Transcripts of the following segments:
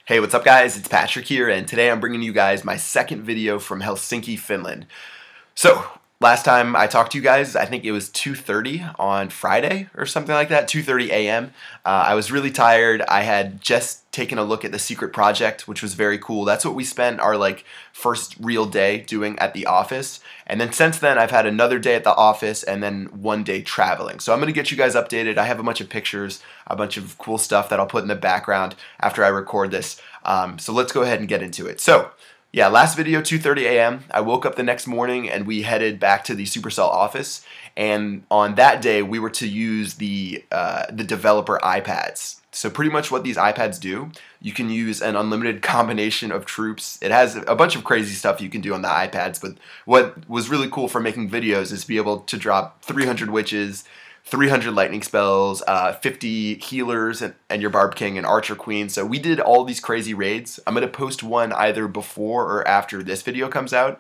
Hey, what's up guys? It's Patrick here, and today I'm bringing you guys my second video from Helsinki, Finland. So, last time I talked to you guys, I think it was 2:30 on Friday or something like that, 2:30 a.m. I was really tired. I had just taken a look at the secret project, which was very cool. That's what we spent our first real day doing at the office. And then since then, I've had another day at the office and then one day traveling. So I'm going to get you guys updated. I have a bunch of pictures, a bunch of cool stuff that I'll put in the background after I record this. So let's go ahead and get into it. So yeah, last video, 2:30 a.m. I woke up the next morning and we headed back to the Supercell office. And on that day, we were to use the developer iPads. So pretty much what these iPads do, you can use an unlimited combination of troops. It has a bunch of crazy stuff you can do on the iPads, but what was really cool for making videos is to be able to drop 300 witches, 300 lightning spells, 50 healers, and your Barb King and Archer Queen. So we did all these crazy raids. I'm going to post one either before or after this video comes out.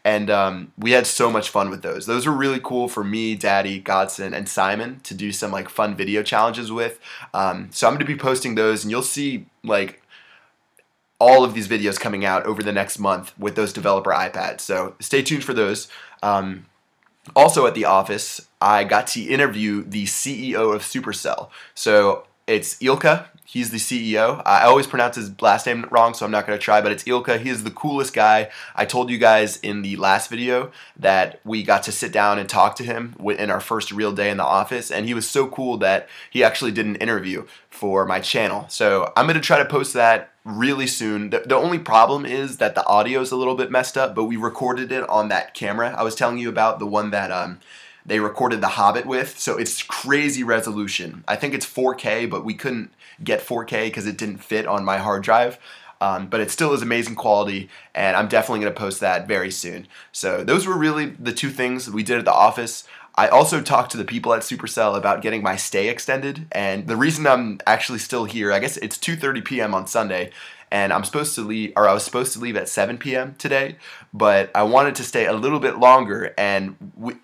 And we had so much fun with those. Those were really cool for me, Daddy, Godson, and Simon to do some fun video challenges with. So I'm going to be posting those, and you'll see all of these videos coming out over the next month with those developer iPads. So stay tuned for those. Also at the office, I got to interview the CEO of Supercell. So it's Ilkka. He's the CEO. I always pronounce his last name wrong, so I'm not going to try, but it's Ilkka. He is the coolest guy. I told you guys in the last video that we got to sit down and talk to him in our first real day in the office, and he was so cool that he actually did an interview for my channel. So I'm going to try to post that really soon. The only problem is that the audio is a little bit messed up, but we recorded it on that camera I was telling you about, the one that they recorded The Hobbit with. So it's crazy resolution. I think it's 4K, but we couldn't get 4K because it didn't fit on my hard drive. But it still is amazing quality, and I'm definitely going to post that very soon. So those were really the two things we did at the office. I also talked to the people at Supercell about getting my stay extended, and the reason I'm actually still here, I guess it's 2:30 p.m. on Sunday, and I was supposed to leave at 7 p.m. today, but I wanted to stay a little bit longer, and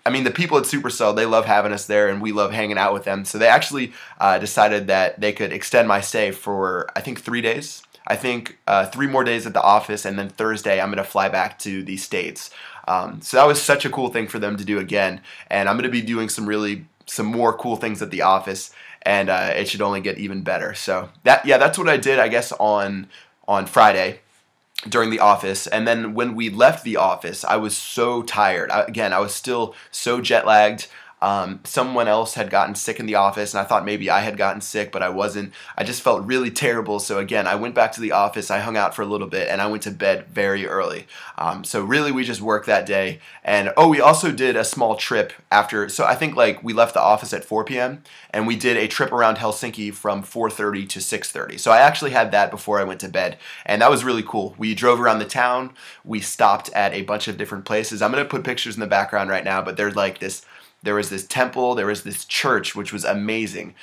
the people at Supercell, they love having us there, and we love hanging out with them, so they actually decided that they could extend my stay for, I think, 3 days. I think 3 more days at the office, and then Thursday I'm going to fly back to the States. So that was such a cool thing for them to do again, and I'm going to be doing some more cool things at the office, and it should only get even better. So that's what I did, I guess, on Friday during the office. And then when we left the office, I was so tired. I was still so jet lagged. Someone else had gotten sick in the office, and I thought maybe I had gotten sick, but I wasn't. I just felt really terrible. So again, I went back to the office, I hung out for a little bit, and I went to bed very early. So really we just worked that day. And we also did a small trip after. So I think we left the office at 4 p.m. and we did a trip around Helsinki from 4:30 to 6:30. So I actually had that before I went to bed, and that was really cool. We drove around the town. We stopped at a bunch of different places. I'm going to put pictures in the background right now, but there's there was this temple, there was this church, which was amazing.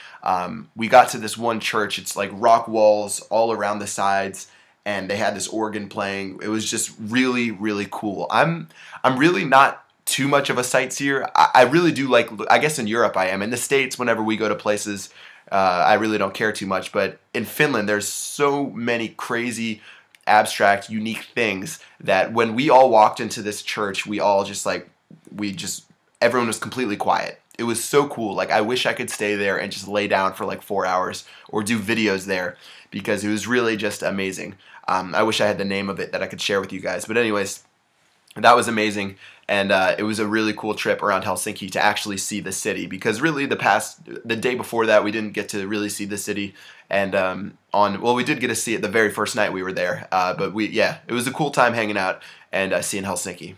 We got to this one church, it's rock walls all around the sides, and they had this organ playing. It was just really, really cool. I'm really not too much of a sightseer. I really do I guess in Europe I am. In the States, whenever we go to places, I really don't care too much. But in Finland, there's so many crazy, abstract, unique things that when we all walked into this church, we all everyone was completely quiet. It was so cool. I wish I could stay there and just lay down for 4 hours or do videos there, because it was really just amazing. I wish I had the name of it that I could share with you guys. But anyways, that was amazing. And it was a really cool trip around Helsinki to actually see the city, because really the day before that, we didn't get to really see the city. And we did get to see it the very first night we were there. But it was a cool time hanging out and seeing Helsinki.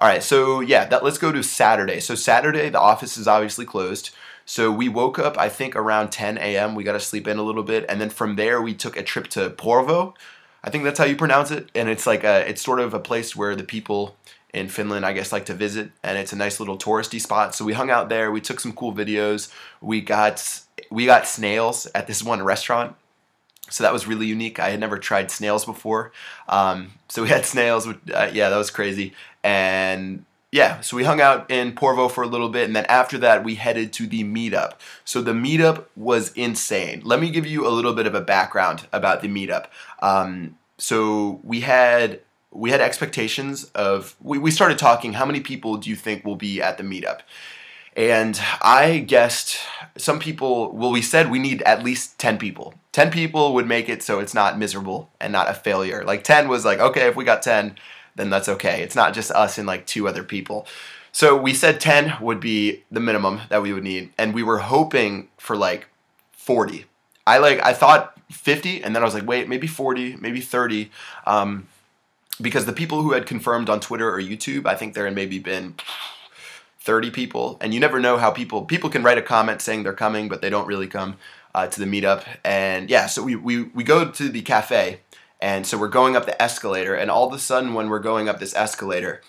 All right, so let's go to Saturday. So Saturday, the office is obviously closed. So we woke up, I think, around 10 a.m. We got to sleep in a little bit, and then from there we took a trip to Porvoo. I think that's how you pronounce it, and it's it's sort of a place where the people in Finland, I guess, like to visit, and it's a nice little touristy spot. So we hung out there. We took some cool videos. We got snails at this one restaurant. So that was really unique. I had never tried snails before. So we had snails. That was crazy. And yeah, so we hung out in Porvo for a little bit, and then after that, we headed to the Meetup. So the Meetup was insane. Let me give you a little bit of a background about the Meetup. So we had expectations of, we started talking, how many people do you think will be at the Meetup? And I guessed some people, well, we said we need at least 10 people. 10 people would make it so it's not miserable and not a failure. Like 10 was like, okay, if we got 10, then that's okay. It's not just us and like 2 other people. So we said 10 would be the minimum that we would need. And we were hoping for like 40. I thought 50, and then I was like, wait, maybe 40, maybe 30. Because the people who had confirmed on Twitter or YouTube, I think there had maybe been 30 people, and you never know how people can write a comment saying they're coming, but they don't really come to the Meetup. And yeah, so we go to the cafe, and so we're going up the escalator, and all of a sudden when we're going up this escalator,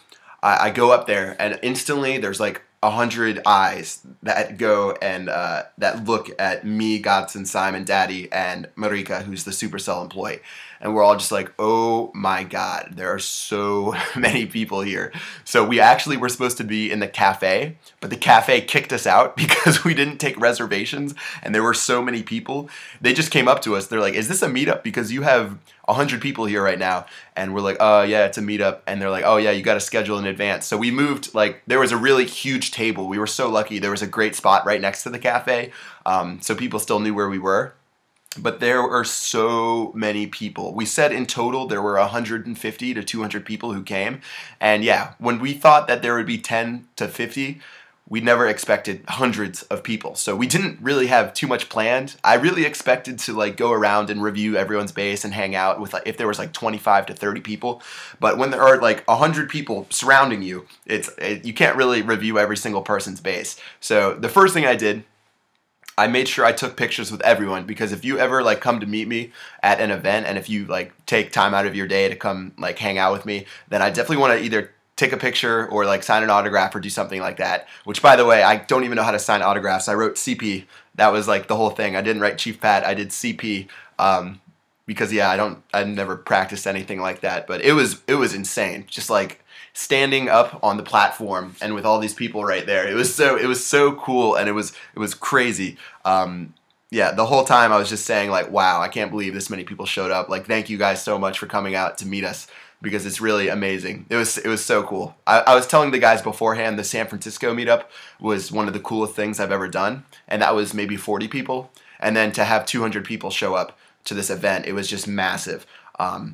I go up there, and instantly there's like 100 eyes that go and that look at me, Godson, Simon, Daddy, and Marika, who's the Supercell employee. And we're all just like, oh my God, there are so many people here. So we actually were supposed to be in the cafe, but the cafe kicked us out because we didn't take reservations, and there were so many people. They just came up to us. They're like, is this a meetup? Because you have 100 people here right now. And we're like, oh yeah, it's a meetup. And they're like, oh yeah, you got to schedule in advance. So we moved, like, there was a really huge table. We were so lucky. There was a great spot right next to the cafe. So people still knew where we were. But there are so many people. We said in total there were 150 to 200 people who came. And yeah, when we thought that there would be 10 to 50, we never expected hundreds of people. So we didn't really have too much planned. I really expected to like go around and review everyone's base and hang out with, like, if there was like 25 to 30 people. But when there are like 100 people surrounding you, you can't really review every single person's base. So the first thing I did, I made sure I took pictures with everyone, because if you ever like come to meet me at an event, and if you like take time out of your day to come like hang out with me, then I definitely want to either take a picture or like sign an autograph or do something like that. Which, by the way, I don't even know how to sign autographs. I wrote CP. That was like the whole thing. I didn't write Chief Pat. I did CP. Because yeah, I never practiced anything like that. But it was insane. Just like standing up on the platform and with all these people right there. It was so cool, and it was crazy. Yeah, the whole time I was just saying like, wow, I can't believe this many people showed up. Like, thank you guys so much for coming out to meet us, because it's really amazing. It was so cool. I was telling the guys beforehand, the San Francisco meetup was one of the coolest things I've ever done, and that was maybe 40 people. And then to have 200 people show up to this event, it was just massive.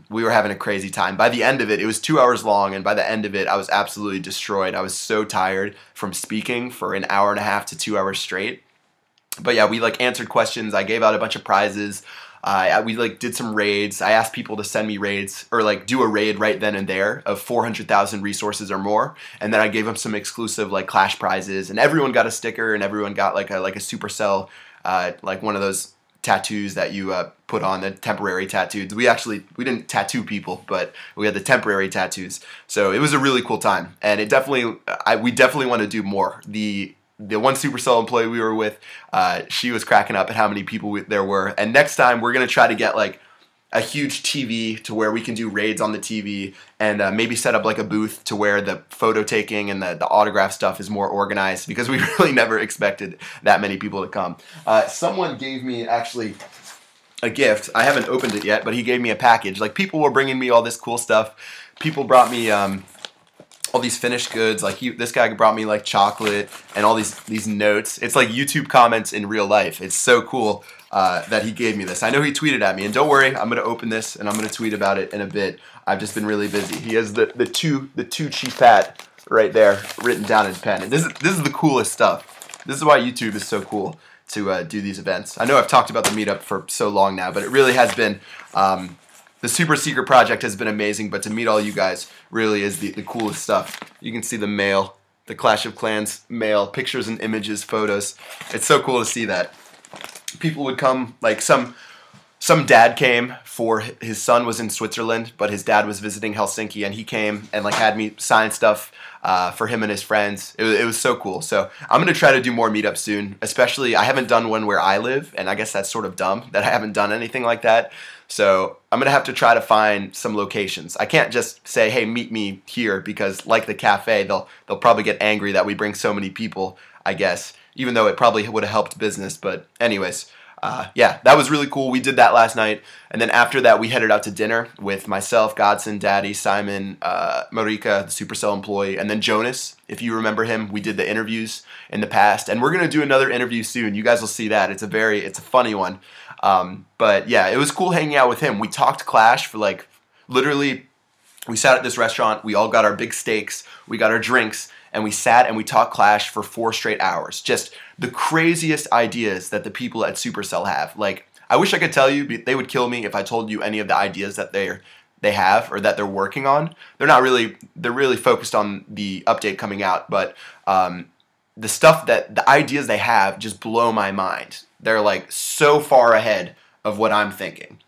We were having a crazy time. By the end of it, it was 2 hours long, and by the end of it, I was absolutely destroyed. I was so tired from speaking for an hour and a half to 2 hours straight. But yeah, we like answered questions. I gave out a bunch of prizes. We like did some raids. I asked people to send me raids, or like do a raid right then and there of 400,000 resources or more. And then I gave them some exclusive like Clash prizes, and everyone got a sticker, and everyone got like a Supercell, like one of those tattoos that you put on, the temporary tattoos. We didn't tattoo people, but we had the temporary tattoos. So it was a really cool time, and it definitely, we definitely want to do more. The one Supercell employee we were with, she was cracking up at how many people there were. And next time we're gonna try to get like a huge TV to where we can do raids on the TV, and maybe set up like a booth to where the photo taking and the autograph stuff is more organized, because we really never expected that many people to come. Someone gave me actually a gift. I haven't opened it yet, but he gave me a package. Like, people were bringing me all this cool stuff. People brought me all these finished goods. Like this guy brought me like chocolate and all these notes. It's like YouTube comments in real life. It's so cool that he gave me this. I know he tweeted at me, and don't worry, I'm gonna open this and I'm gonna tweet about it in a bit. I've just been really busy. He has the two Chief Pat right there written down in pen. And this is the coolest stuff. This is why YouTube is so cool to do these events. I know I've talked about the meetup for so long now, but it really has been. The Super Secret Project has been amazing, but to meet all you guys really is the coolest stuff. You can see the mail, the Clash of Clans mail, pictures and images, photos. It's so cool to see that. People would come, like some some dad came for his son was in Switzerland, but his dad was visiting Helsinki, and he came and like had me sign stuff for him and his friends. It was so cool. So I'm gonna try to do more meetups soon. Especially, I haven't done one where I live, and I guess that's sort of dumb that I haven't done anything like that. So I'm gonna have to try to find some locations. I can't just say, hey, meet me here, because like the cafe, they'll probably get angry that we bring so many people, I guess, even though it probably would have helped business. But anyways, yeah, that was really cool. We did that last night, and then after that we headed out to dinner with myself, Godson, Daddy, Simon, Marika, the Supercell employee, and then Jonas. If you remember him, we did the interviews in the past, and we're gonna do another interview soon. You guys will see that. It's a funny one. But yeah, it was cool hanging out with him. We talked Clash for like literally. We sat at this restaurant. We all got our big steaks. We got our drinks. And we sat and we talked Clash for 4 straight hours. Just the craziest ideas that the people at Supercell have. Like, I wish I could tell you, they would kill me if I told you any of the ideas that they have or that they're working on. They're really focused on the update coming out, but the ideas they have just blow my mind. They're like so far ahead of what I'm thinking.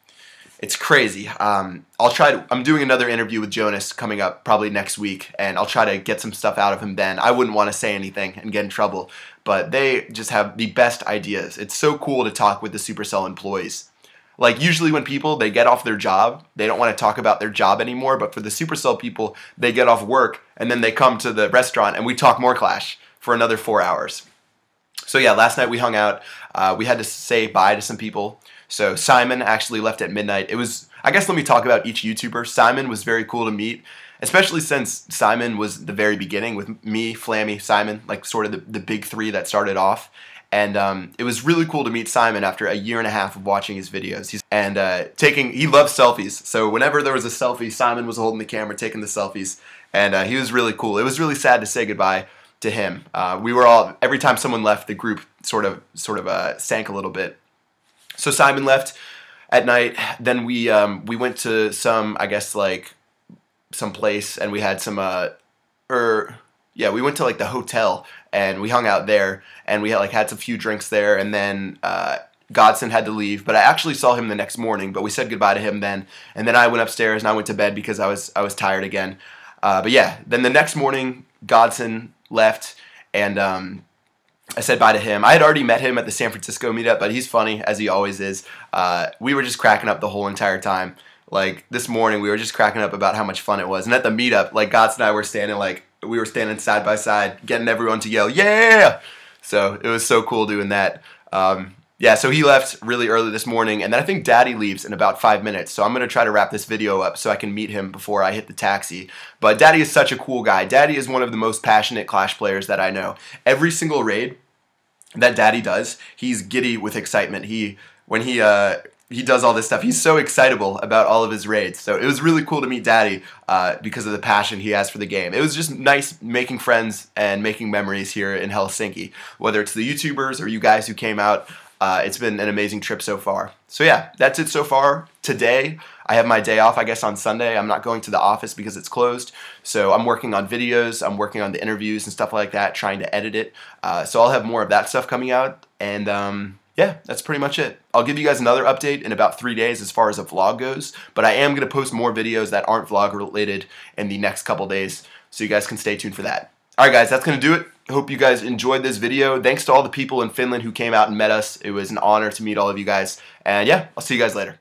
It's crazy. I'm doing another interview with Jonas coming up probably next week, and I'll try to get some stuff out of him then. I wouldn't want to say anything and get in trouble, but they just have the best ideas. It's so cool to talk with the Supercell employees. Like, usually when they get off their job, they don't want to talk about their job anymore, but for the Supercell people, they get off work and then they come to the restaurant and we talk more Clash for another 4 hours. So yeah, last night we hung out. We had to say bye to some people. So Simon actually left at midnight. I guess let me talk about each YouTuber. Simon was very cool to meet, especially since Simon was the very beginning with me, Flammy, Simon, like sort of the big three that started off. And it was really cool to meet Simon after a year and a half of watching his videos. He loves selfies. So whenever there was a selfie, Simon was holding the camera, taking the selfies, and he was really cool. It was really sad to say goodbye to him. Every time someone left, the group sort of sank a little bit. So Simon left at night. Then we went to some place, and we had we went to like the hotel and we hung out there, and we had some few drinks there, and then Godson had to leave, but I actually saw him the next morning, but we said goodbye to him then, and then I went upstairs and I went to bed because I was tired again. But yeah, then the next morning Godson left, and I said bye to him. I had already met him at the San Francisco meetup, but he's funny, as he always is. We were just cracking up the whole entire time. Like, this morning, we were just cracking up about how much fun it was. And at the meetup, like, Gots and I were standing side by side, getting everyone to yell, yeah! So it was so cool doing that. Yeah, so he left really early this morning, and then I think Daddy leaves in about 5 minutes, so I'm going to try to wrap this video up so I can meet him before I hit the taxi. But Daddy is such a cool guy. Daddy is one of the most passionate Clash players that I know. Every single raid that Daddy does, he's giddy with excitement. When he does all this stuff, he's so excitable about all of his raids. So it was really cool to meet Daddy because of the passion he has for the game. It was just nice making friends and making memories here in Helsinki, whether it's the YouTubers or you guys who came out. It's been an amazing trip so far. So yeah, that's it so far. Today, I have my day off, I guess, on Sunday. I'm not going to the office because it's closed. So I'm working on videos. I'm working on the interviews and stuff like that, trying to edit it. So I'll have more of that stuff coming out. And yeah, that's pretty much it. I'll give you guys another update in about 3 days as far as a vlog goes. But I am going to post more videos that aren't vlog related in the next couple days. So you guys can stay tuned for that. Alright guys, that's going to do it. Hope you guys enjoyed this video. Thanks to all the people in Finland who came out and met us. It was an honor to meet all of you guys. And yeah, I'll see you guys later.